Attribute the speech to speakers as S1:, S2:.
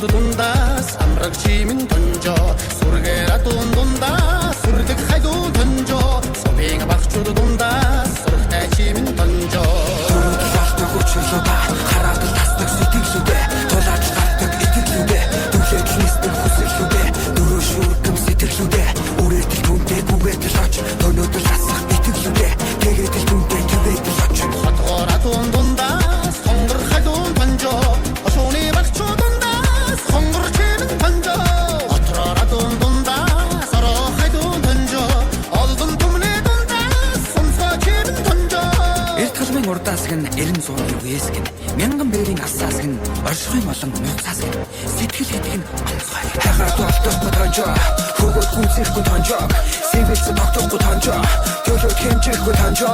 S1: багчууд дундаас амраг чимэн тонжо сүргээр атун дундаас сүрдэг хайдуу тонжо сопинг багчууд дундаас сүртэй чимэн тонжо
S2: Хөрөлдөлтэй хүчлүүдэ хараад тасдаг сэтгэлүүдэ тулаач гардаг итгэлүүдэ түлээд хийсдэг хүсэлүүдэ дөрөв шүргэн сэтгэлүүдэ үрээтэл түнтэй гүгээтэл оч өнөөдөр хасах итгэлүүдэ тэгээд л түнтэй түгээтэл оч
S1: хотгоор атун дундаас хонгор хайдуу тонжо ошууны багчууд дундаас хонгор чимэн тонжо отроор атун дундаас ороо хайдуу тонжо олдон түмний дундаас сонсоо чимэн тонжо
S2: Эрт халмын урдаас гэн 90 зууны үеэс гэн мянган бэрийн асаас гэн оршихын болон нууцаас гэн сэтгэл хэдийг нь онцгой хайгаад болтохгүй тонжо хөгөөд гүнзэхгүй тонжо сэвэлсэн тогтохгүй тонжо төлөд хэмжээхгүй тонжо